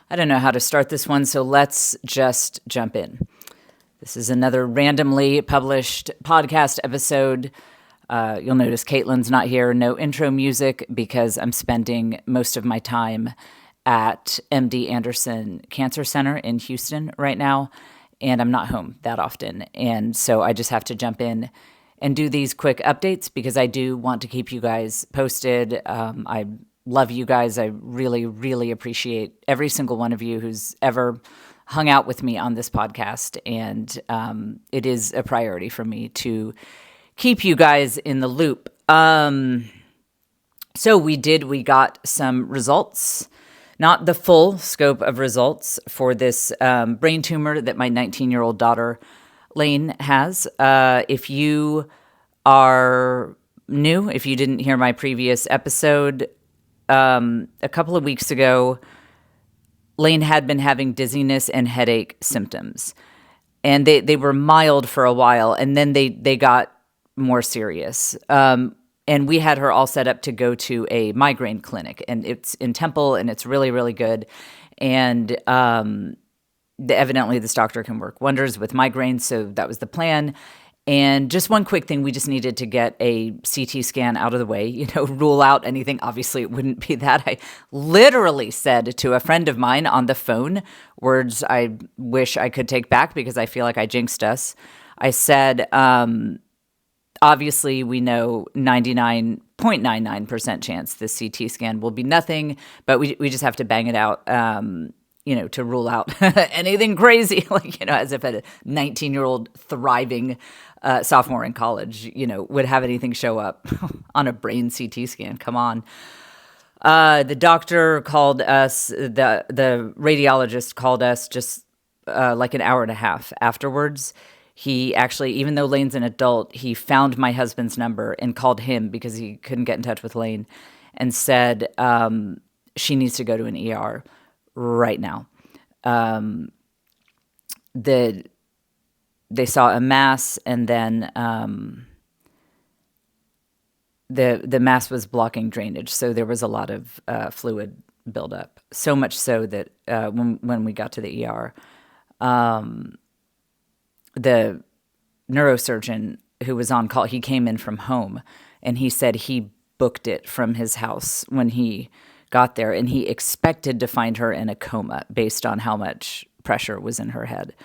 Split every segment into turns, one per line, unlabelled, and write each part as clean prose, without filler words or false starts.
I don't know how to start this one, so let's just jump in. This is another randomly published podcast episode. You'll notice Caitlin's not here, no intro music, because I'm spending most of my time at MD Anderson Cancer Center in Houston right now, and I'm not home that often. And so I just have to jump in and do these quick updates because I do want to keep you guys posted. I love you guys. I really, really appreciate every single one of you who's ever hung out with me on this podcast. And it is a priority for me to keep you guys in the loop. So we got some results, not the full scope of results for this brain tumor that my 19-year-old daughter, Leanne, has. If you are new, if you didn't hear my previous episode, a couple of weeks ago, Leanne had been having dizziness and headache symptoms. And they were mild for a while, and then they got more serious. And we had her all set up to go to a migraine clinic, and it's in Temple, and it's really, really good. And evidently this doctor can work wonders with migraines, so that was the plan. And just one quick thing, we just needed to get a CT scan out of the way, rule out anything. Obviously, it wouldn't be that. I literally said to a friend of mine on the phone, words I wish I could take back because I feel like I jinxed us. I said, obviously, we know 99.99% chance this CT scan will be nothing, but we just have to bang it out, to rule out anything crazy, as if a 19-year-old thriving sophomore in college, would have anything show up on a brain CT scan. Come on. The doctor called us, the radiologist called us just like an hour and a half afterwards. He actually, even though Lane's an adult, he found my husband's number and called him because he couldn't get in touch with Lane and said she needs to go to an ER right now. They saw a mass, and then the mass was blocking drainage, so there was a lot of fluid buildup. So much so that when we got to the ER, the neurosurgeon who was on call, he came in from home, and he said he booked it from his house when he got there, and he expected to find her in a coma based on how much pressure was in her head.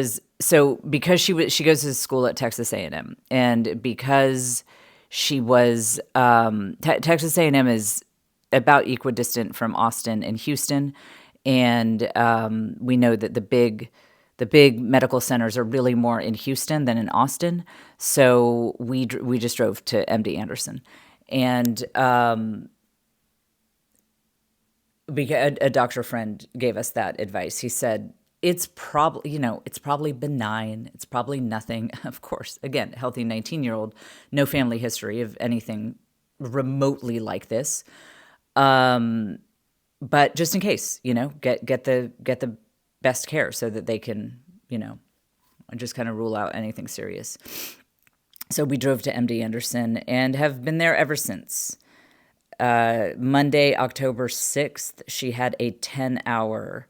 So because she goes to school at Texas A&M, and because she was Texas A&M is about equidistant from Austin and Houston, and we know that the big medical centers are really more in Houston than in Austin. So we just drove to MD Anderson, and because a doctor friend gave us that advice. He said, it's probably benign. It's probably nothing. Of course, again, healthy 19-year-old, no family history of anything remotely like this. But just in case, get the best care so that they can, just kind of rule out anything serious. So we drove to MD Anderson and have been there ever since. Monday, October 6th, she had a 10-hour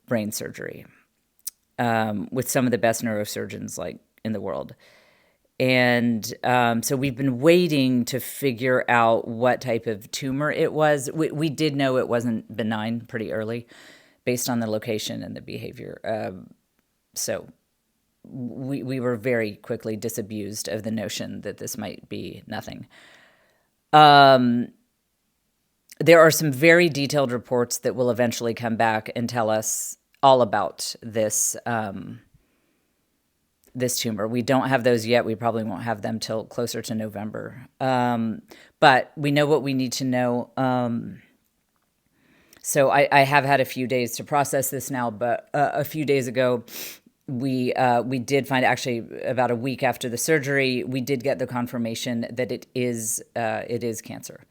brain surgery with some of the best neurosurgeons in the world. And so we've been waiting to figure out what type of tumor it was. We did know it wasn't benign pretty early based on the location and the behavior. So we were very quickly disabused of the notion that this might be nothing. There are some very detailed reports that will eventually come back and tell us all about this this tumor. We don't have those yet. We probably won't have them till closer to November. But we know what we need to know. So I have had a few days to process this now, but a few days ago, we did find, actually about a week after the surgery, we did get the confirmation that it is cancer.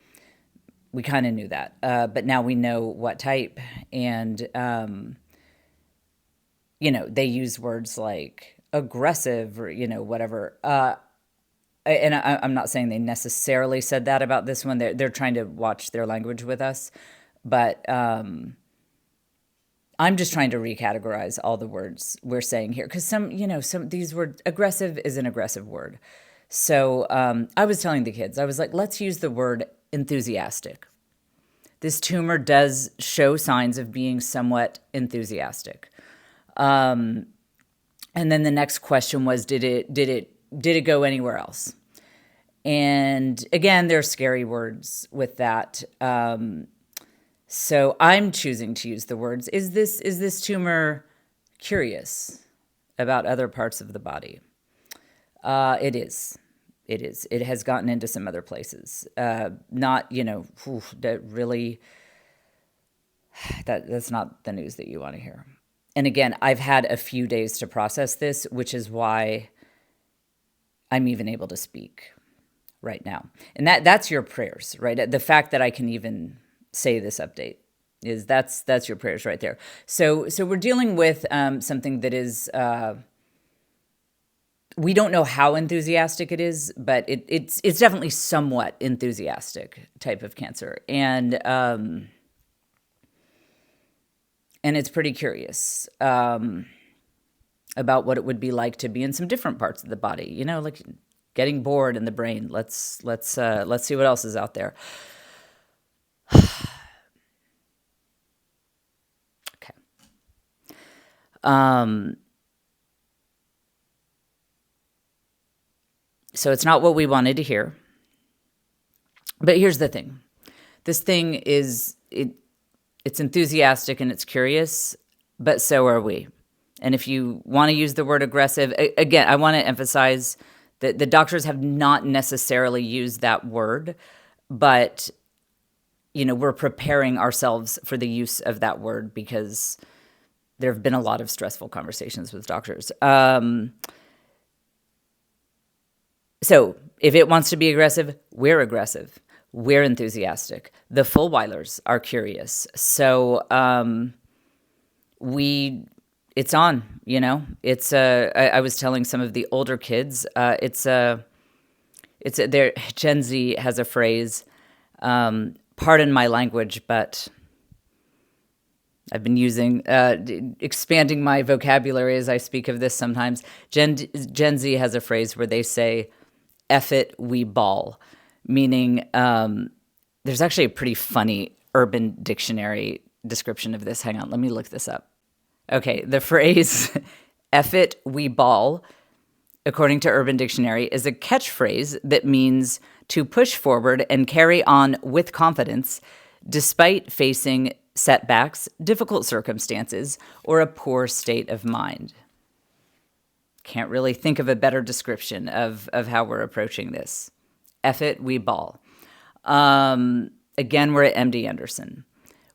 We kind of knew that, but now we know what type, and they use words like aggressive or whatever. And I'm not saying they necessarily said that about this one. They're trying to watch their language with us, But I'm just trying to recategorize all the words we're saying here, because some these words, aggressive is an aggressive word. So I was telling the kids, I was like, let's use the word enthusiastic. This tumor does show signs of being somewhat enthusiastic. And then the next question was, did it go anywhere else? And again, there are scary words with that. So I'm choosing to use the words, is this tumor curious about other parts of the body? It is. It is. It has gotten into some other places. Not, that really, that's not the news that you want to hear. And again, I've had a few days to process this, which is why I'm even able to speak right now. And that's your prayers, right? The fact that I can even say this update is that's your prayers right there. So we're dealing with something that is, we don't know how enthusiastic it is, but it's definitely somewhat enthusiastic type of cancer. And it's pretty curious about what it would be like to be in some different parts of the body, like getting bored in the brain. Let's see what else is out there. Okay. So it's not what we wanted to hear. But here's the thing. This thing is, it's enthusiastic and it's curious, but so are we. And if you want to use the word aggressive, again, I want to emphasize that the doctors have not necessarily used that word, but, we're preparing ourselves for the use of that word because there have been a lot of stressful conversations with doctors. So if it wants to be aggressive, we're aggressive. We're enthusiastic. The Fulwilers are curious. So it's on, It's I was telling some of the older kids, Gen Z has a phrase, pardon my language, but I've been using, expanding my vocabulary as I speak of this sometimes. Gen Z has a phrase where they say, F it, we ball, meaning there's actually a pretty funny Urban Dictionary description of this. Hang on, let me look this up. Okay, the phrase F it, we ball, according to Urban Dictionary, is a catchphrase that means to push forward and carry on with confidence despite facing setbacks, difficult circumstances, or a poor state of mind. Can't really think of a better description of how we're approaching this. F it, we ball. Again, we're at MD Anderson.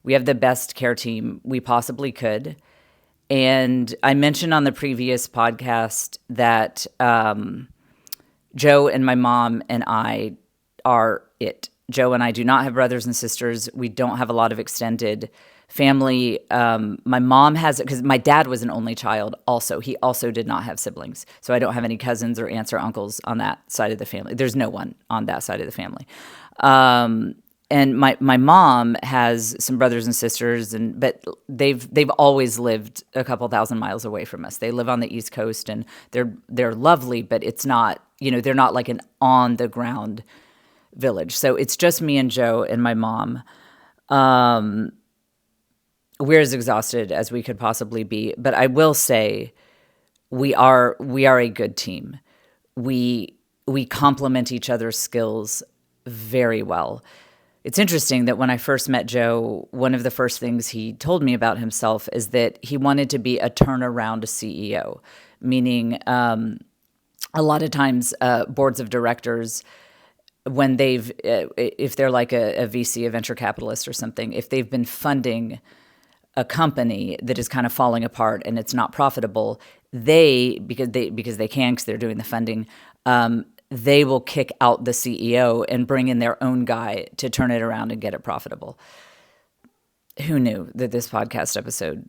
We have the best care team we possibly could. And I mentioned on the previous podcast that Joe and my mom and I are it. Joe and I do not have brothers and sisters. We don't have a lot of extended family. My mom has it because my dad was an only child also. He also did not have siblings. So I don't have any cousins or aunts or uncles on that side of the family. There's no one on that side of the family. And my mom has some brothers and sisters, but they've always lived a couple thousand miles away from us. They live on the East Coast and they're lovely, but it's not, they're not like an on the ground village. So it's just me and Joe and my mom. We're as exhausted as we could possibly be, but I will say we are a good team. We complement each other's skills very well. It's interesting that when I first met Joe, one of the first things he told me about himself is that he wanted to be a turnaround CEO, meaning a lot of times boards of directors, when if they're like a VC, a venture capitalist or something, if they've been funding a company that is kind of falling apart and it's not profitable, because they can, because they're doing the funding, they will kick out the CEO and bring in their own guy to turn it around and get it profitable. Who knew that this podcast episode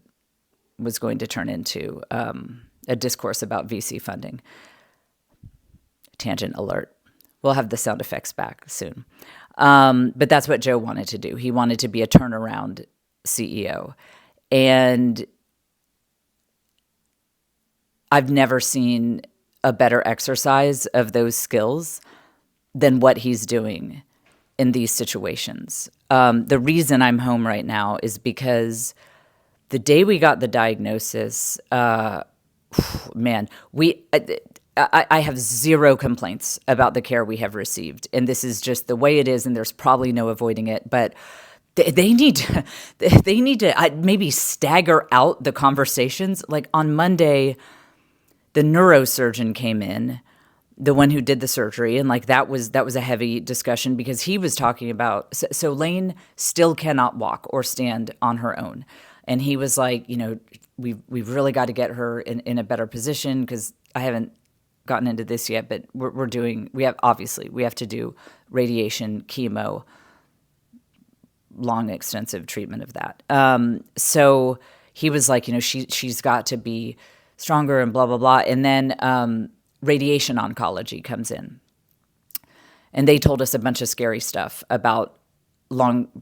was going to turn into a discourse about VC funding? Tangent alert. We'll have the sound effects back soon. But that's what Joe wanted to do. He wanted to be a turnaround CEO. And I've never seen a better exercise of those skills than what he's doing in these situations. The reason I'm home right now is because the day we got the diagnosis, man, I have zero complaints about the care we have received. And this is just the way it is, and there's probably no avoiding it. But they need to maybe stagger out the conversations. Like on Monday, the neurosurgeon came in, the one who did the surgery, and like that was a heavy discussion because he was talking about so Lane still cannot walk or stand on her own, and he was like, we've really got to get her in a better position because I haven't gotten into this yet, but we have to do radiation, chemo, long extensive treatment of that. So he was like, she's got to be stronger and blah, blah, blah. And then radiation oncology comes in. And they told us a bunch of scary stuff about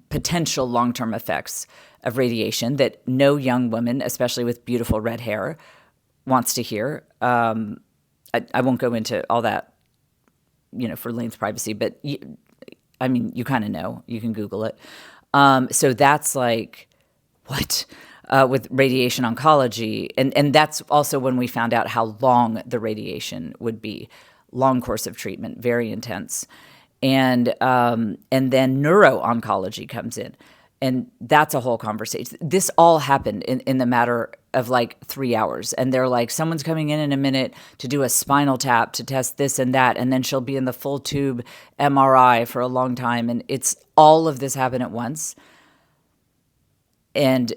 potential long-term effects of radiation that no young woman, especially with beautiful red hair, wants to hear. I won't go into all that, for Lane's privacy, but you kind of know. You can Google it. So that's like, what? With radiation oncology. And that's also when we found out how long the radiation would be. Long course of treatment, very intense. And then neuro-oncology comes in. And that's a whole conversation. This all happened in the matter of like 3 hours. And they're like, someone's coming in a minute to do a spinal tap to test this and that. And then she'll be in the full tube MRI for a long time. And it's all of this happened at once. And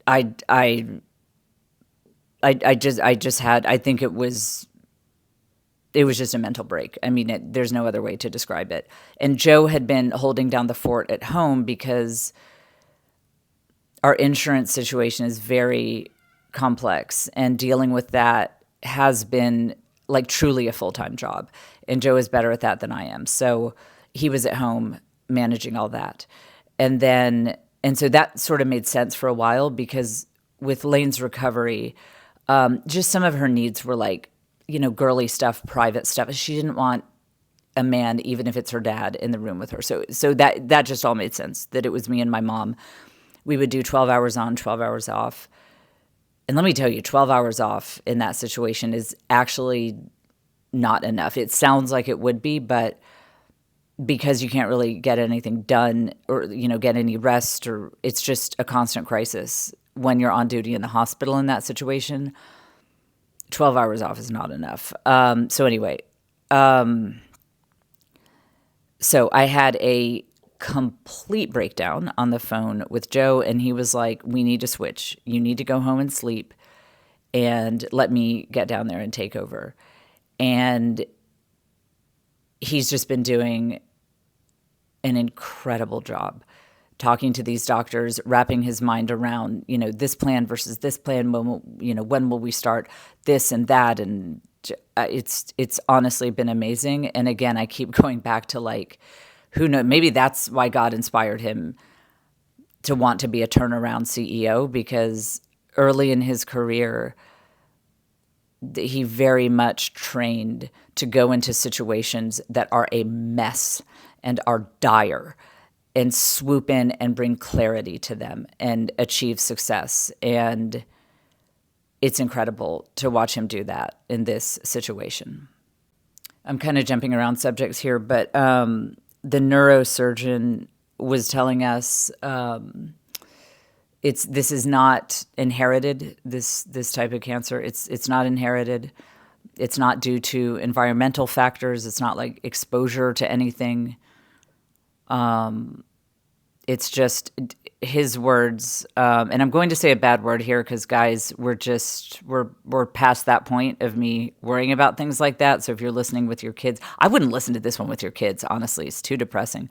I think it was just a mental break. There's no other way to describe it. And Joe had been holding down the fort at home because our insurance situation is very complex, and dealing with that has been like truly a full-time job. And Joe is better at that than I am. So he was at home managing all that. And so that sort of made sense for a while because with Lane's recovery, just some of her needs were like, girly stuff, private stuff. She didn't want a man, even if it's her dad, in the room with her. So that just all made sense, that it was me and my mom. We would do 12 hours on, 12 hours off. And let me tell you, 12 hours off in that situation is actually not enough. It sounds like it would be, but because you can't really get anything done or, get any rest, or it's just a constant crisis when you're on duty in the hospital in that situation. 12 hours off is not enough. So anyway, so I had a complete breakdown on the phone with Joe, and he was like, we need to switch. You need to go home and sleep and let me get down there and take over. And he's just been doing an incredible job talking to these doctors, wrapping his mind around, this plan versus this plan. When will we start this and that? And it's honestly been amazing. And again, I keep going back to like, who knows, maybe that's why God inspired him to want to be a turnaround CEO, because early in his career, he very much trained to go into situations that are a mess and are dire and swoop in and bring clarity to them and achieve success. And it's incredible to watch him do that in this situation. I'm kind of jumping around subjects here, but the neurosurgeon was telling us this is not inherited, this type of cancer. It's not inherited. It's not due to environmental factors. It's not like exposure to anything. It's just his words. And I'm going to say a bad word here because, guys, we're past that point of me worrying about things like that. So if you're listening with your kids, I wouldn't listen to this one with your kids, honestly. It's too depressing.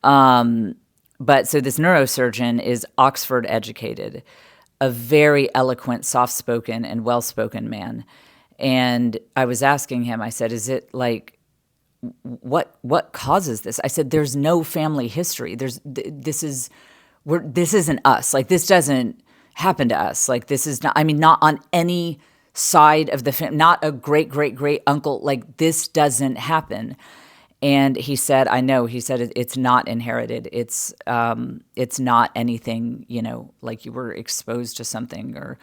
But so this neurosurgeon is Oxford educated, a very eloquent, soft-spoken, and well-spoken man. And I was asking him, I said, is it like, what causes this? I said, there's no family history. This isn't us. Like, this doesn't happen to us. Like, this is not, I mean, not on any side of the family, not a great, great, great uncle. Like, this doesn't happen. And he said, I know, he said, it's not inherited. It's not anything, like you were exposed to something, or,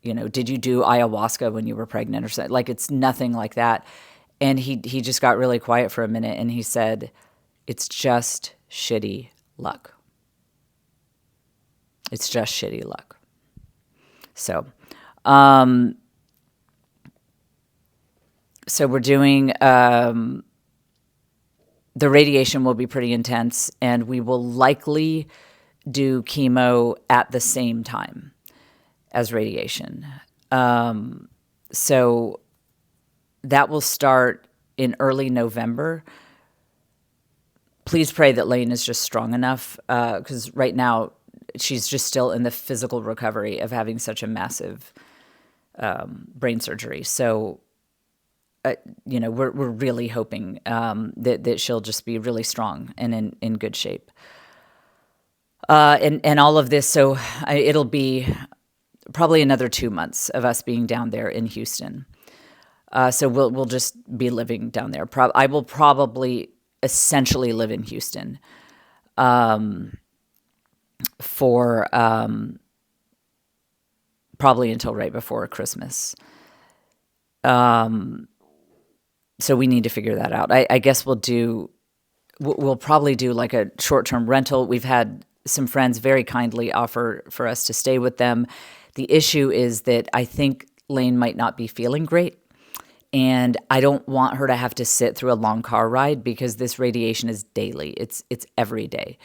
did you do ayahuasca when you were pregnant or something? Like, it's nothing like that. And he just got really quiet for a minute, and he said, it's just shitty luck. It's just shitty luck. So, we're doing, the radiation will be pretty intense, and we will likely do chemo at the same time as radiation. So that will start in early November. Please pray that Leanne is just strong enough, because right now she's just still in the physical recovery of having such a massive brain surgery. So, we're really hoping that she'll just be really strong and in good shape. And all of this, so it'll be probably another 2 months of us being down there in Houston. So we'll just be living down there. I will probably essentially live in Houston for probably until right before Christmas. So we need to figure that out. I guess we'll probably do like a short-term rental. We've had some friends very kindly offer for us to stay with them. The issue is that I think Leanne might not be feeling great. And I don't want her to have to sit through a long car ride, because this radiation is daily. It's every day.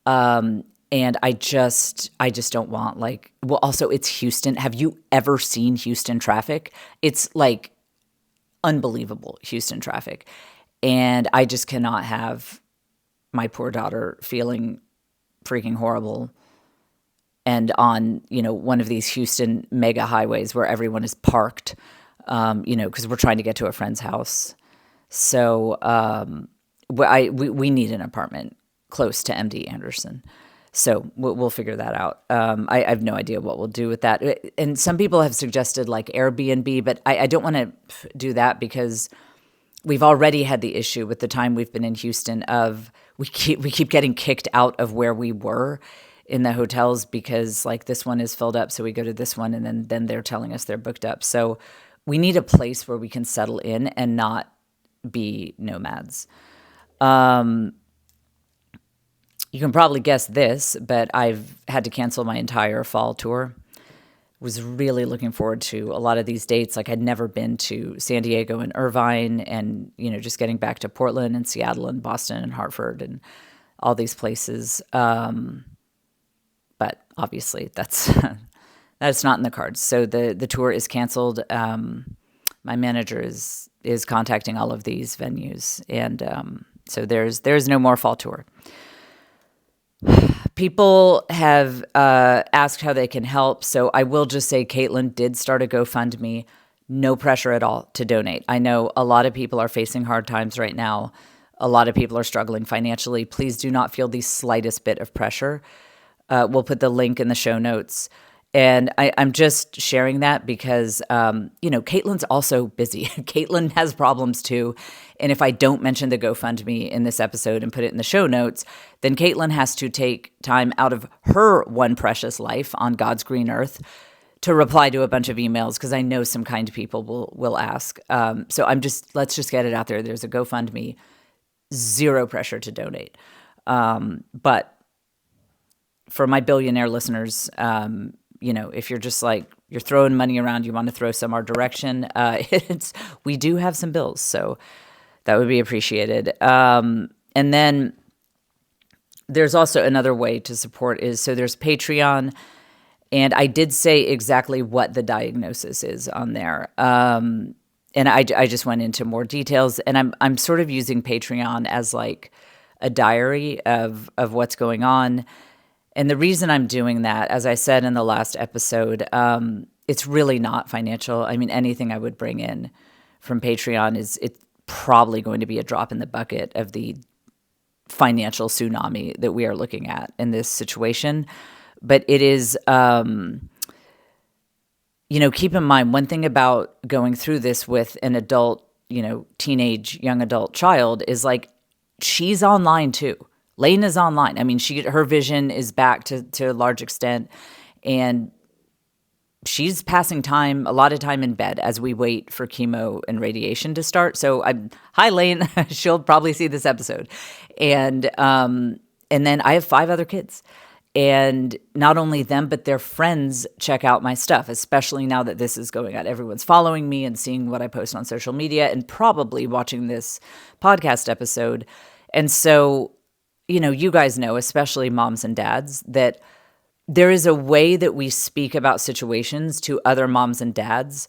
And I just don't want, like, well, also it's Houston. Have you ever seen Houston traffic? It's like unbelievable Houston traffic. And I just cannot have my poor daughter feeling freaking horrible and on, one of these Houston mega highways where everyone is parked. Because we're trying to get to a friend's house. So we need an apartment close to MD Anderson. So we'll figure that out. I have no idea what we'll do with that. And some people have suggested like Airbnb, but I don't want to do that, because we've already had the issue with the time we've been in Houston of we keep getting kicked out of where we were in the hotels, because like this one is filled up. So we go to this one, and then they're telling us they're booked up. So we need a place where we can settle in and not be nomads. You can probably guess this, but I've had to cancel my entire fall tour. Was really looking forward to a lot of these dates. Like, I'd never been to San Diego and Irvine, and, just getting back to Portland and Seattle and Boston and Hartford and all these places. But obviously that's not in the cards. So the tour is canceled. My manager is contacting all of these venues, and so there's no more fall tour. People have asked how they can help. So I will just say Caitlin did start a GoFundMe. No pressure at all to donate. I know a lot of people are facing hard times right now. A lot of people are struggling financially. Please do not feel the slightest bit of pressure. We'll put the link in the show notes. And I'm just sharing that because, Caitlin's also busy. Caitlin has problems too. And if I don't mention the GoFundMe in this episode and put it in the show notes, then Caitlin has to take time out of her one precious life on God's green earth to reply to a bunch of emails, because I know some kind people will ask. So let's just get it out there. There's a GoFundMe, zero pressure to donate. But for my billionaire listeners, if you're just like, you're throwing money around, you want to throw some our direction, we do have some bills, so that would be appreciated. And then there's also another way to support so there's Patreon, and I did say exactly what the diagnosis is on there. And I just went into more details, and I'm sort of using Patreon as like a diary of what's going on. And the reason I'm doing that, as I said in the last episode, it's really not financial. I mean, anything I would bring in from Patreon probably going to be a drop in the bucket of the financial tsunami that we are looking at in this situation. But it is, keep in mind, one thing about going through this with an adult, teenage, young adult child is like, she's online too. Leanne is online. I mean, her vision is back to a large extent, and she's passing a lot of time in bed as we wait for chemo and radiation to start. So hi, Leanne. She'll probably see this episode. And then I have 5 other kids. And not only them, but their friends check out my stuff, especially now that this is going on. Everyone's following me and seeing what I post on social media and probably watching this podcast episode. And so, you guys know, especially moms and dads, that there is a way that we speak about situations to other moms and dads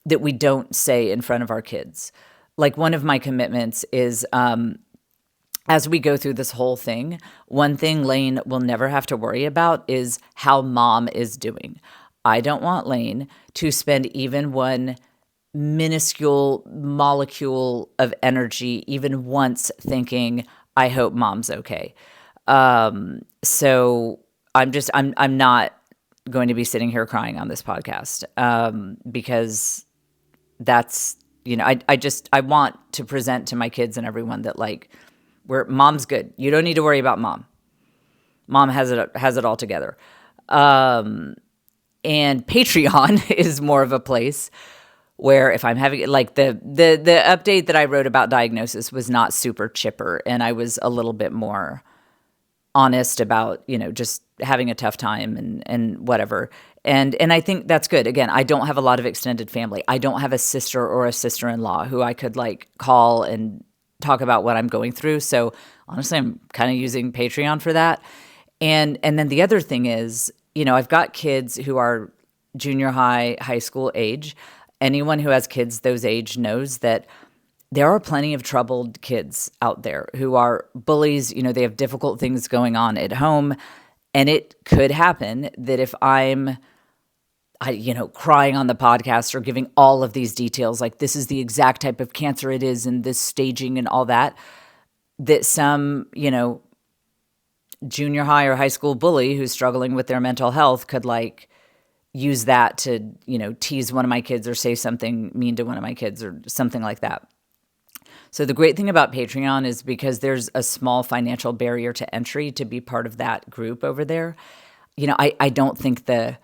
that we don't say in front of our kids. Like, one of my commitments is, as we go through this whole thing, one thing Leanne will never have to worry about is how mom is doing. I don't want Leanne to spend even one minuscule molecule of energy even once thinking, I hope mom's okay. So I'm not going to be sitting here crying on this podcast, because that's, I want to present to my kids and everyone that like, mom's good. You don't need to worry about mom. Mom has it all together. And Patreon is more of a place where if I'm having, like, the update that I wrote about diagnosis was not super chipper, and I was a little bit more honest about, just having a tough time and whatever. And I think that's good. Again, I don't have a lot of extended family. I don't have a sister or a sister-in-law who I could like call and talk about what I'm going through. So honestly, I'm kind of using Patreon for that. And then the other thing is, I've got kids who are junior high school age. Anyone who has kids those age knows that there are plenty of troubled kids out there who are bullies. They have difficult things going on at home. And it could happen that if I'm crying on the podcast or giving all of these details, like this is the exact type of cancer it is and this staging and all that some, junior high or high school bully who's struggling with their mental health could like use that to, tease one of my kids or say something mean to one of my kids or something like that. So the great thing about Patreon is because there's a small financial barrier to entry to be part of that group over there. I don't think the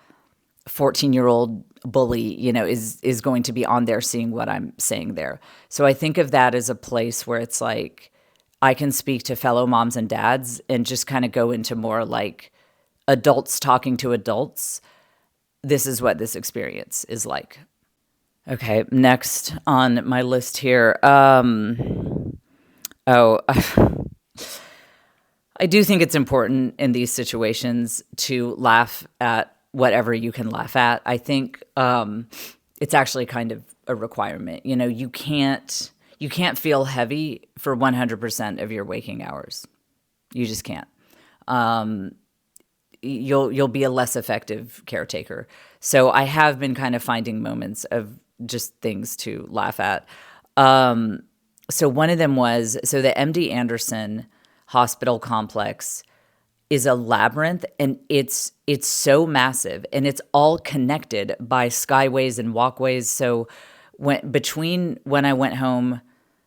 14-year-old bully, is going to be on there seeing what I'm saying there. So I think of that as a place where it's like I can speak to fellow moms and dads and just kind of go into more like adults talking to adults. This is what this experience is like. Okay, next on my list here. I do think it's important in these situations to laugh at whatever you can laugh at. I think it's actually kind of a requirement. You can't feel heavy for 100% of your waking hours. You just can't. You'll be a less effective caretaker. So I have been kind of finding moments of just things to laugh at. So one of them was, the MD Anderson hospital complex is a labyrinth, and it's so massive, and it's all connected by skyways and walkways. So when I went home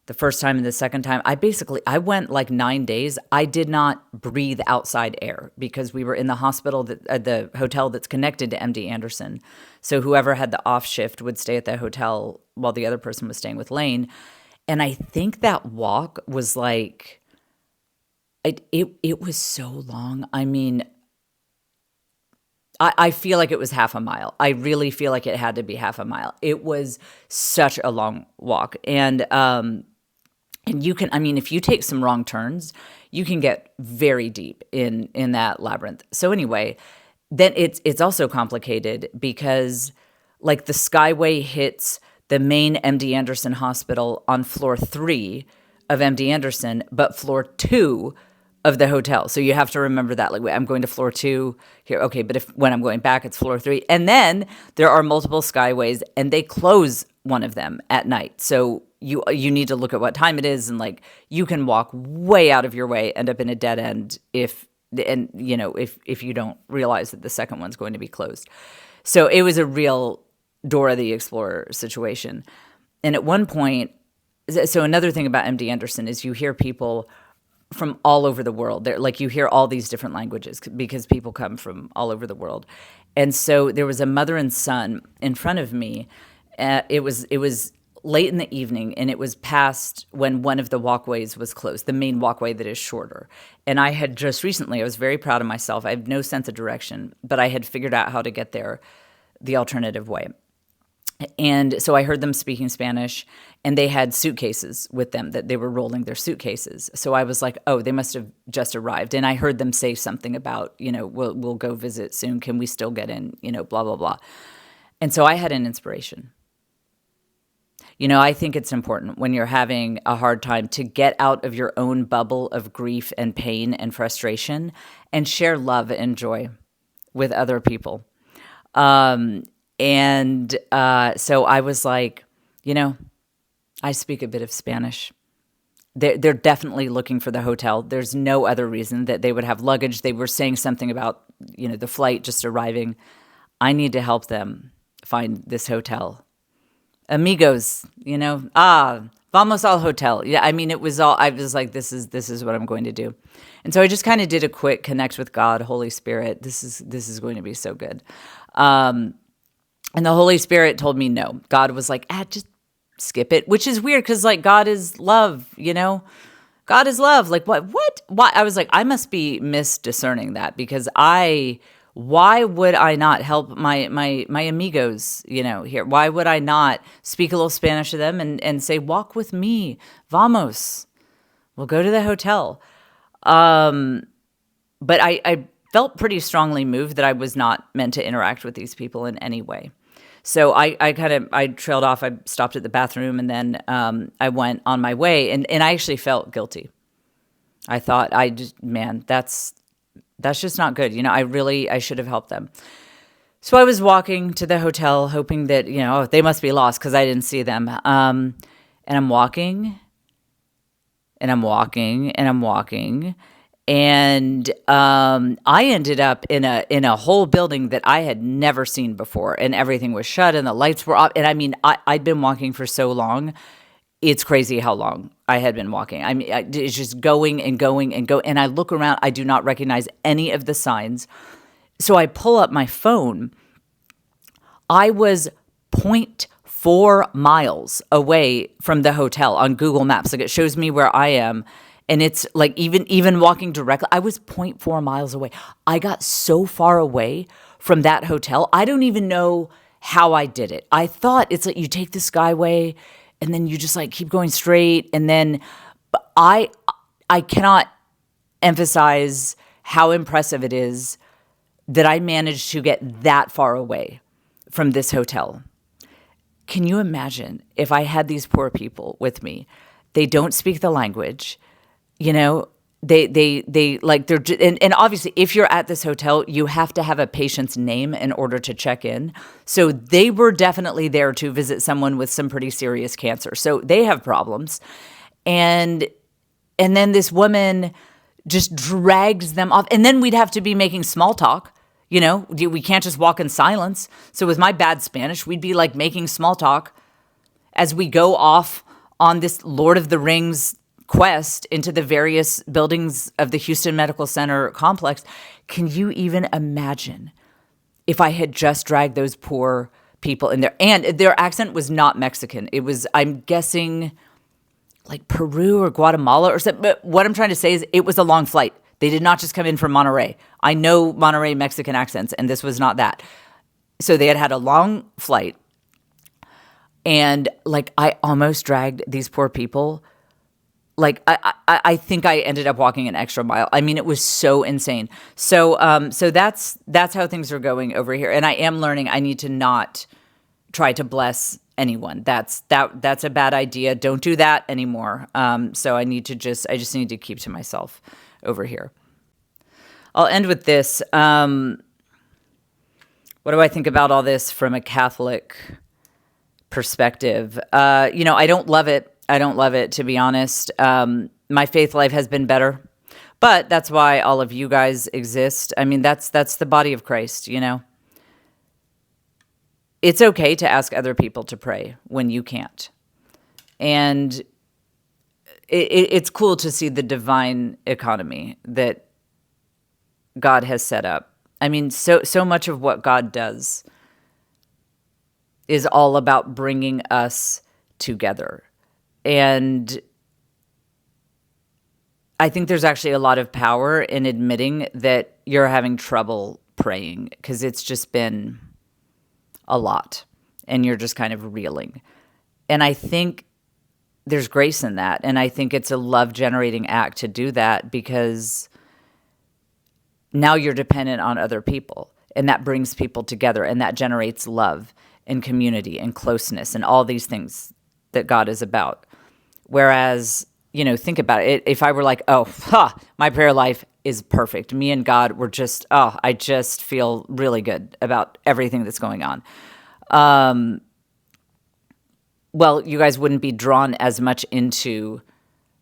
the first time and the second time, I went like 9 days. I did not breathe outside air because we were in the hospital, the hotel that's connected to MD Anderson. So whoever had the off shift would stay at the hotel while the other person was staying with Leanne. And I think that walk was like, it was so long. I mean, I feel like it was half a mile. I really feel like it had to be half a mile. It was such a long walk. And you can, if you take some wrong turns, you can get very deep in that labyrinth. So anyway, then it's also complicated because like the Skyway hits the main MD Anderson hospital on floor 3 of MD Anderson, but floor 2 of the hotel. So you have to remember that. Like, wait, I'm going to floor 2 here. Okay, but when I'm going back, it's floor 3. And then there are multiple Skyways, and they close one of them at night. So you need to look at what time it is, and like you can walk way out of your way, end up in a dead end if you don't realize that the second one's going to be closed. So it was a real Dora the Explorer situation. And at one point, so another thing about MD Anderson is you hear people from all over the world. They're, like, you hear all these different languages because people come from all over the world. And so there was a mother and son in front of me. It was late in the evening, and it was past when one of the walkways was closed, the main walkway that is shorter. And I had just recently, I was very proud of myself. I have no sense of direction, but I had figured out how to get there the alternative way. And so I heard them speaking Spanish, and they had suitcases with them that they were rolling their suitcases. So I was like, oh, they must have just arrived. And I heard them say something about, we'll go visit soon. Can we still get in? Blah, blah, blah. And so I had an inspiration. I think it's important when you're having a hard time to get out of your own bubble of grief and pain and frustration and share love and joy with other people. So I was like, I speak a bit of Spanish. They're definitely looking for the hotel. There's no other reason that they would have luggage. They were saying something about, the flight just arriving. I need to help them find this hotel. Amigos, vamos al hotel. Yeah, I mean, it was all, I was like, this is what I'm going to do. And so I just kind of did a quick connect with God, Holy Spirit. This is going to be so good. And the Holy Spirit told me no. God was like, just skip it, which is weird because, like, God is love, God is love. Like, what? Why? I was like, I must be misdiscerning that because why would I not help my amigos, here? Why would I not speak a little Spanish to them and say, walk with me, vamos, we'll go to the hotel. But I felt pretty strongly moved that I was not meant to interact with these people in any way. So I trailed off. I stopped at the bathroom, and then I went on my way, and I actually felt guilty. I thought, that's just not good. I should have helped them. So I was walking to the hotel hoping that, they must be lost because I didn't see them. And I'm walking and I'm walking and I'm walking. And I ended up in a whole building that I had never seen before, and everything was shut and the lights were off. And I mean, I'd been walking for so long. It's crazy how long I had been walking. I mean, it's just going and going and go. And I look around, I do not recognize any of the signs. So I pull up my phone. I was 0.4 miles away from the hotel on Google Maps. Like, it shows me where I am. And it's like, even walking directly, I was 0.4 miles away. I got so far away from that hotel. I don't even know how I did it. I thought it's like you take the Skyway and then you just like keep going straight. And then I cannot emphasize how impressive it is that I managed to get that far away from this hotel. Can you imagine if I had these poor people with me? They don't speak the language, They like they're and obviously if you're at this hotel, you have to have a patient's name in order to check in. So they were definitely there to visit someone with some pretty serious cancer. So they have problems. And then this woman just drags them off. And then we'd have to be making small talk. We can't just walk in silence. So with my bad Spanish, we'd be like making small talk as we go off on this Lord of the Rings quest into the various buildings of the Houston Medical Center complex. Can you even imagine if I had just dragged those poor people in there? And their accent was not Mexican. It was, I'm guessing, like Peru or Guatemala or something. But what I'm trying to say is it was a long flight. They did not just come in from Monterrey. I know Monterrey Mexican accents, and this was not that. So they had a long flight. And like I almost dragged these poor people. Like I think I ended up walking an extra mile. I mean, it was so insane. So that's how things are going over here. And I am learning I need to not try to bless anyone. That's a bad idea. Don't do that anymore. So I just need to keep to myself over here. I'll end with this. What do I think about all this from a Catholic perspective? I don't love it. I don't love it, to be honest. My faith life has been better, but that's why all of you guys exist. I mean, that's the body of Christ, you know? It's okay to ask other people to pray when you can't. And it's cool to see the divine economy that God has set up. I mean, so much of what God does is all about bringing us together. And I think there's actually a lot of power in admitting that you're having trouble praying, because it's just been a lot and you're just kind of reeling. And I think there's grace in that. And I think it's a love-generating act to do that, because now you're dependent on other people, and that brings people together, and that generates love and community and closeness and all these things that God is about. Whereas, you know, think about it. If I were like, my prayer life is perfect. Me and God were just, I just feel really good about everything that's going on. Well, you guys wouldn't be drawn as much into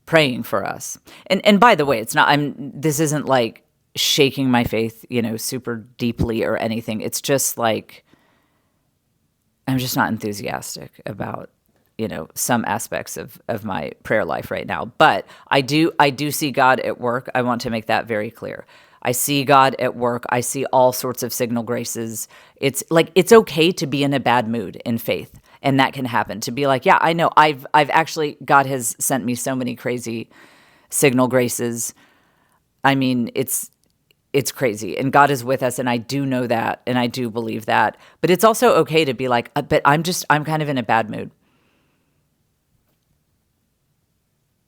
praying for us. And by the way, it's not, this isn't like shaking my faith, you know, super deeply or anything. It's just like, I'm just not enthusiastic about, you know, some aspects of my prayer life right now. But I do see God at work. I want to make that very clear. I see God at work. I see all sorts of signal graces. It's like, it's okay to be in a bad mood in faith. And that can happen, to be like, yeah, I know I've actually, God has sent me so many crazy signal graces. I mean, it's crazy, and God is with us, and I do know that, and I do believe that. But it's also okay to be like, but I'm kind of in a bad mood.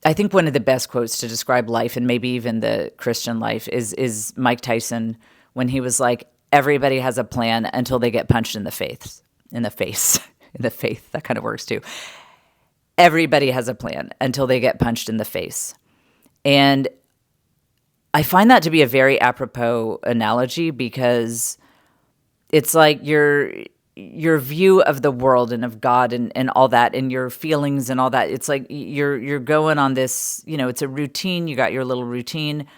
I think one of the best quotes to describe life, and maybe even the Christian life, is Mike Tyson, when he was like, everybody has a plan until they get punched in the face. In the faith, that kind of works too. Everybody has a plan until they get punched in the face. And I find that to be a very apropos analogy, because it's like your view of the world and of God and all that, and your feelings and all that. It's like you're going on this, you know, it's a routine. You got your little routine.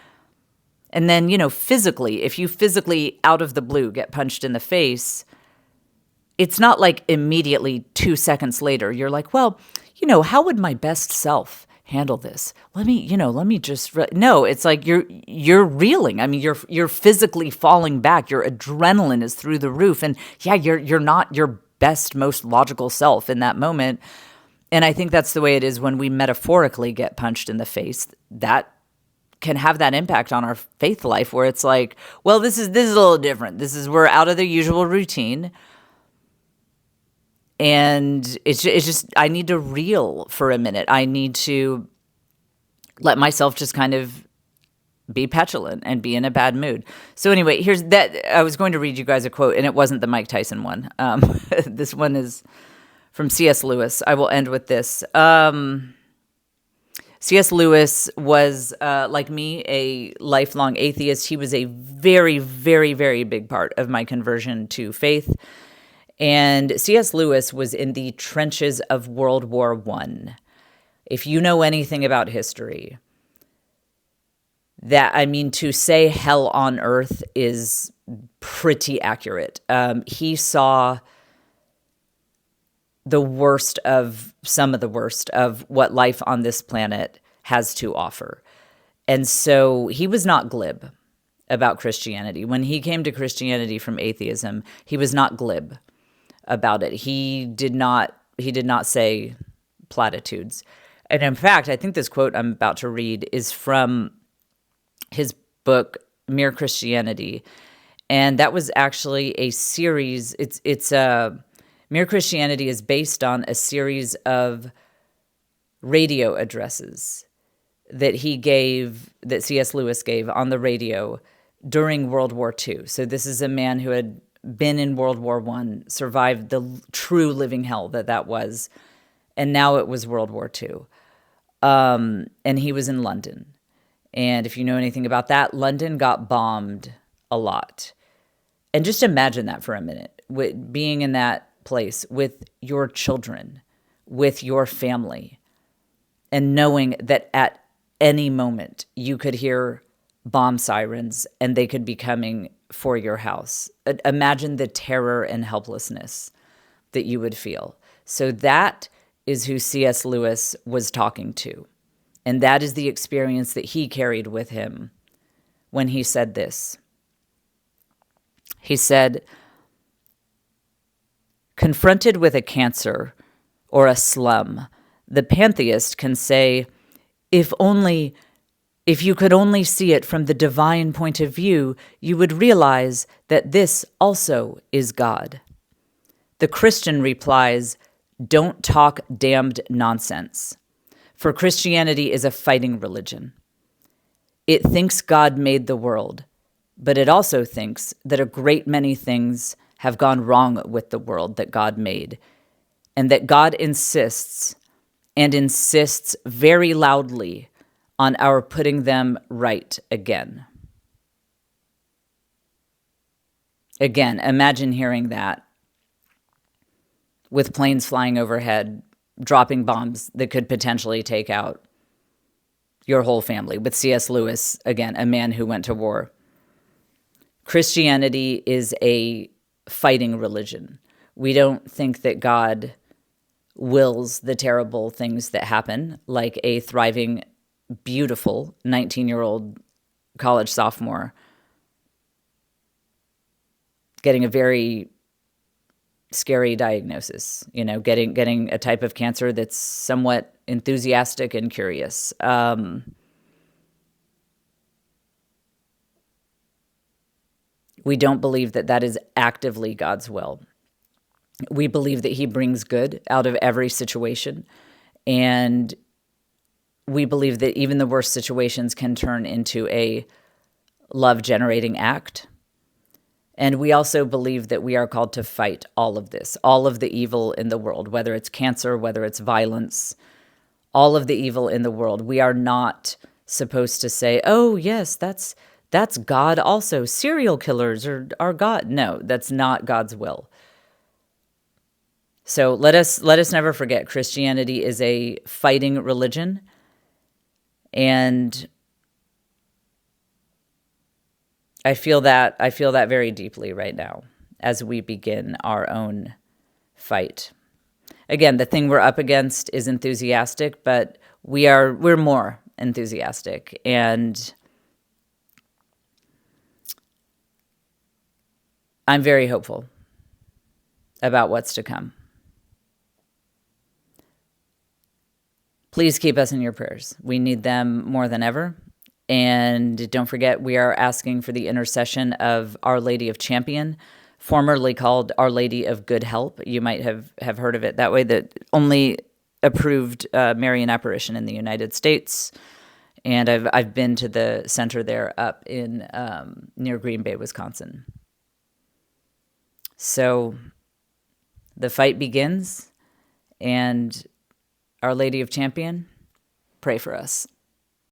And then, you know, physically, if you physically out of the blue get punched in the face, it's not like immediately 2 seconds later, you're like, well, you know, how would my best self handle this? Let me just, no, it's like you're reeling. I mean, you're physically falling back. Your adrenaline is through the roof. And yeah, you're not your best, most logical self in that moment. And I think that's the way it is when we metaphorically get punched in the face. That can have that impact on our faith life, where it's like, well, this is a little different. We're out of the usual routine. And it's just, I need to reel for a minute. I need to let myself just kind of be petulant and be in a bad mood. So anyway, here's that. I was going to read you guys a quote, and it wasn't the Mike Tyson one. This one is from C.S. Lewis. I will end with this. C.S. Lewis was, like me, a lifelong atheist. He was a very, very, very big part of my conversion to faith. And C.S. Lewis was in the trenches of World War I. If you know anything about history, to say hell on earth is pretty accurate. He saw some of the worst of what life on this planet has to offer. And so he was not glib about Christianity. When he came to Christianity from atheism, he was not glib about it. He did not say platitudes. And in fact, I think this quote I'm about to read is from his book, Mere Christianity. And that was actually a series. Mere Christianity is based on a series of radio addresses that C.S. Lewis gave on the radio during World War II. So this is a man who had been in World War I, survived the true living hell that was, and now it was World War II. And he was in London. And if you know anything about that, London got bombed a lot. And just imagine that for a minute, being in that place with your children, with your family. and knowing that at any moment you could hear bomb sirens and they could be coming for your house. Imagine the terror and helplessness that you would feel. So that is who C.S. Lewis was talking to. And that is the experience that he carried with him when he said this. He said, confronted with a cancer or a slum, the pantheist can say, if you could only see it from the divine point of view, you would realize that this also is God. The Christian replies, don't talk damned nonsense. For Christianity is a fighting religion. It thinks God made the world, but it also thinks that a great many things have gone wrong with the world that God made, and that God insists very loudly on our putting them right again. Again, imagine hearing that with planes flying overhead, dropping bombs that could potentially take out your whole family. With C.S. Lewis, again, a man who went to war. Christianity is a fighting religion. We don't think that God wills the terrible things that happen, like a thriving, beautiful 19-year-old college sophomore getting a very scary diagnosis, getting a type of cancer that's somewhat enthusiastic and curious. We don't believe that that is actively God's will. We believe that he brings good out of every situation. And we believe that even the worst situations can turn into a love-generating act. And we also believe that we are called to fight all of this, all of the evil in the world, whether it's cancer, whether it's violence, all of the evil in the world. We are not supposed to say, oh, yes, that's God also. Serial killers are God. No, that's not God's will. So let us never forget, Christianity is a fighting religion. And I feel that very deeply right now as we begin our own fight. Again, the thing we're up against is enthusiastic, but we're more enthusiastic, and I'm very hopeful about what's to come. Please keep us in your prayers. We need them more than ever. And don't forget, we are asking for the intercession of Our Lady of Champion, formerly called Our Lady of Good Help. You might have heard of it that way, the only approved Marian apparition in the United States. And I've been to the center there up in near Green Bay, Wisconsin. So the fight begins, and Our Lady of Champion, pray for us.